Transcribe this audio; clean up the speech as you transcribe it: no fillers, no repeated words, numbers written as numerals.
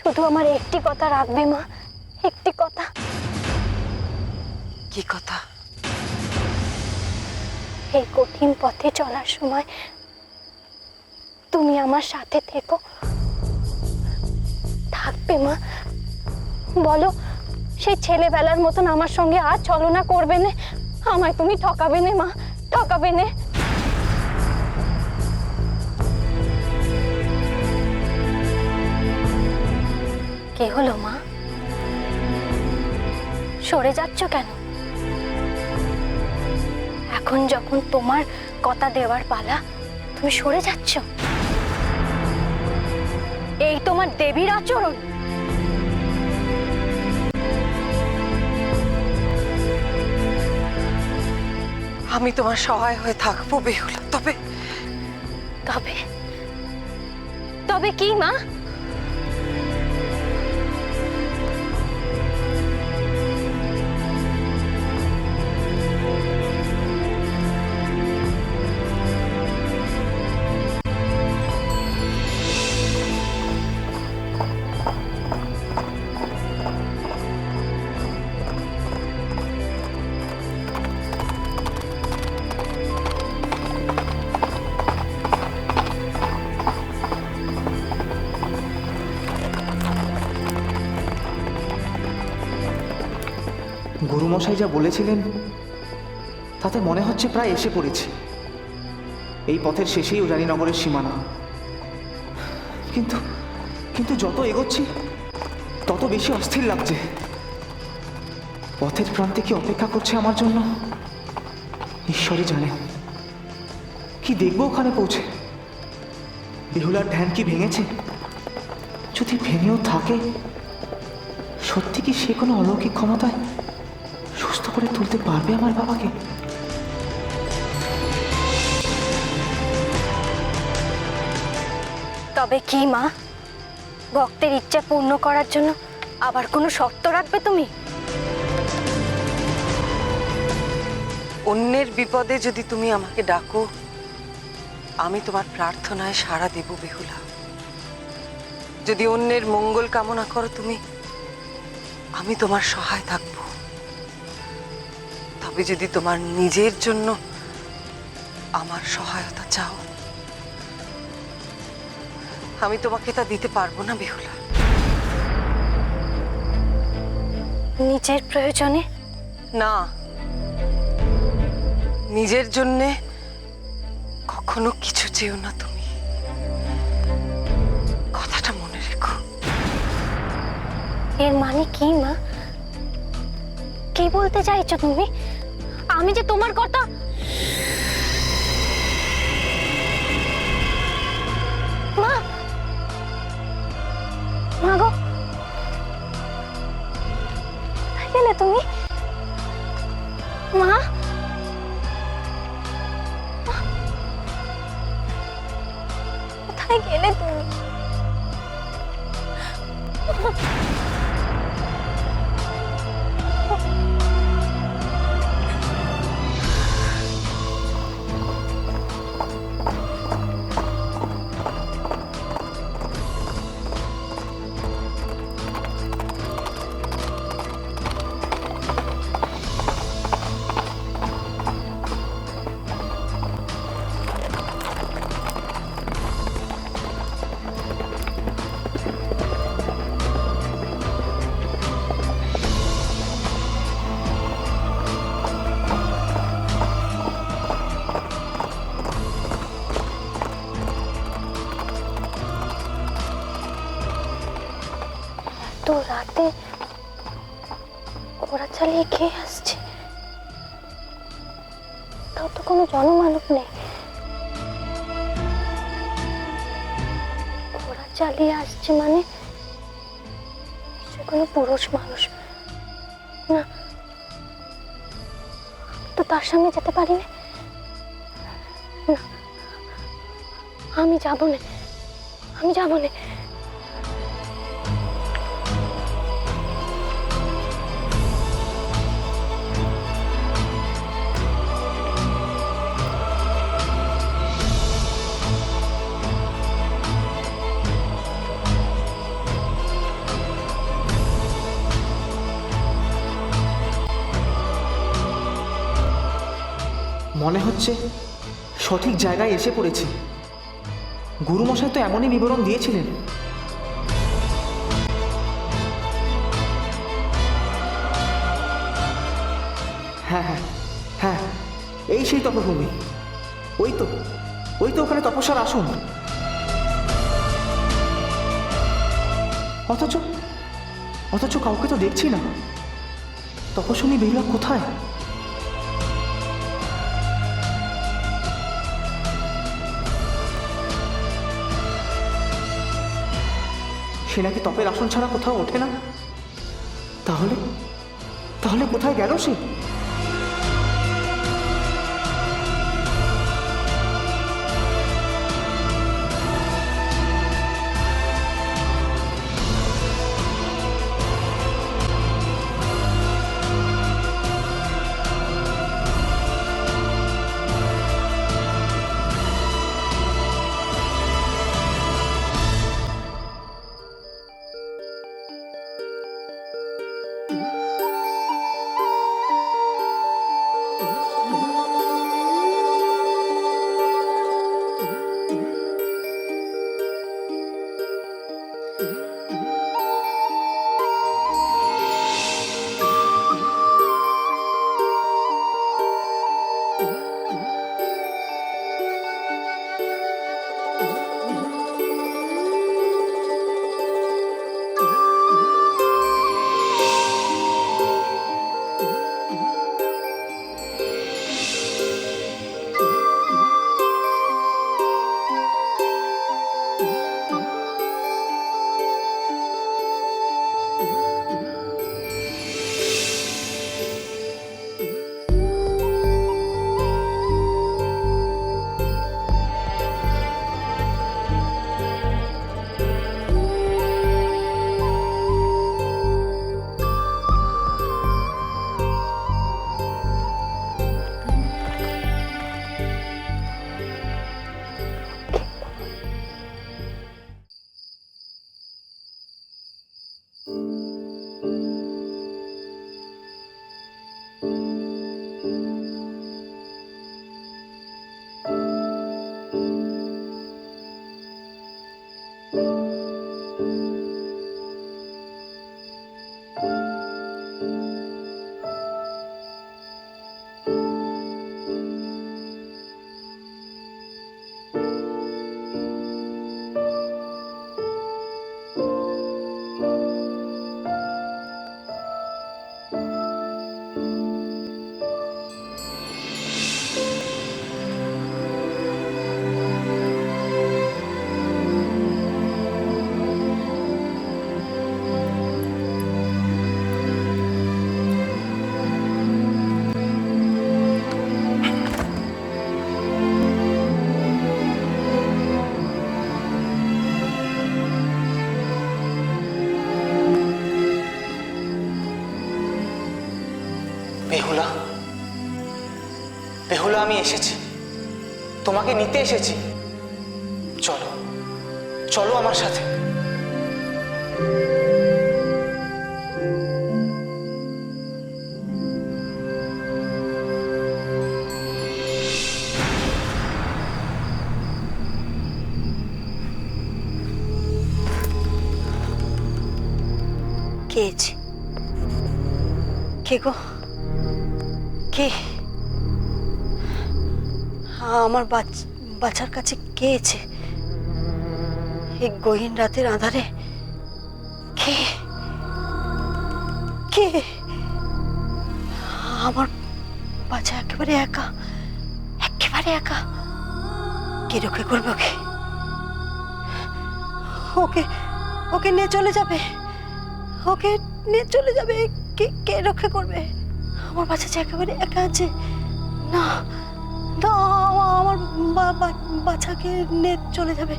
শুধু আমার একটি কথা রাখবে মা, একটি কথা। কি কথা? এই কঠিন পথে চলার সময় তুমি আমার সাথে থেকো, থাকবে মা? বলো, সেই ছেলেবেলার মতন আমার সঙ্গে আর ছলনা করবে না? আমায় তুমি ঠকাবে না মা, ঠকাবে না? কি হলো মা, সরে যাচ্ছ কেন? এখন যখন তোমার কথা দেওয়ার পালা, তুমি সরে যাচ্ছ? এই তোমার দেবীর আচরণ? আমি তোমার সহায় হয়ে থাকবো বেহুলা, তবে তবে তবে কি মা? গুরুমশাই যা বলেছিলেন তাতে মনে হচ্ছে প্রায় এসে পড়েছি। এই পথের শেষেই উজানিনগরের সীমানা। কিন্তু কিন্তু যত এগোচ্ছি তত বেশি অস্থির লাগছে। পথের প্রান্তে কি অপেক্ষা করছে আমার জন্য ঈশ্বরই জানেন। কি দেখবো ওখানে পৌঁছে? বেহুলার ধ্যান কি ভেঙেছে? যদি ভেঙেও থাকে, সত্যি কি সে কোনো অলৌকিক ক্ষমতায় সুস্থ করে তুলতে পারবে আমার বাবাকে? তবে কি মা, ভক্তের ইচ্ছা পূর্ণ করার জন্য আবার কোনো শর্ত রাখবে তুমি? অন্যের বিপদে যদি তুমি আমাকে ডাকো, আমি তোমার প্রার্থনায় সাড়া দেব বেহুলা। যদি অন্যের মঙ্গল কামনা করো তুমি, আমি তোমার সহায় থাকব। তবে যদি তোমার নিজের জন্য আমার সহায়তা চাও, আমি তোমাকে তা দিতে পারবো না বেহুলা। নিজের প্রয়োজনে? না, নিজের জন্যে কখনো কিছু চেও না তুমি, কথাটা মনে রেখো। এর মানে কি মা? কি বলতে চাইছো তুমি? আমি যে তোমার কথা... মা, মা গো, কোথায় গেলে তুমি? মা, কোথায় গেলে তুমি? তো রাতে ঘোড়া চালিয়ে কে আসছে? তাও তো কোনো জনমানব নেই। ঘোড়া চালিয়ে আসছে মানে নিশ্চয় কোনো পুরুষ মানুষ। না, আমি তো তার সঙ্গে যেতে পারি না। না, আমি যাবো না, আমি যাবো না। মনে হচ্ছে সঠিক জায়গায় এসে পড়েছি। গুরুমশাই তো এমনই বিবরণ দিয়েছিলেন। হ্যাঁ হ্যাঁ হ্যাঁ, এই সেই তপভূমি। ওই তো ওখানে তপস্যার আসন। অথচ কাউকে তো দেখছি না। তপস্বিনী বেহুলা কোথায়? সে নাকি তপের আসন ছাড়া কোথাও ওঠে না। তাহলে কোথায় গেল সে? বেহুলা, আমি এসেছি, তোমাকে নিতে এসেছি। চলো আমার সাথে। কে গো? কে? আমার বাচ্চার কাছে কে আছে এই গহীন রাতের আঁধারে? কে কে? আমার বাচ্চা একেবারে একা, কে রক্ষা করবে ওকে? ওকে ওকে নিয়ে চলে যাবে, কে রক্ষা করবে? আমার বাচ্চা যে একেবারে একা আছে। না, আমার বাচ্চাকে নিয়ে চলে যাবে।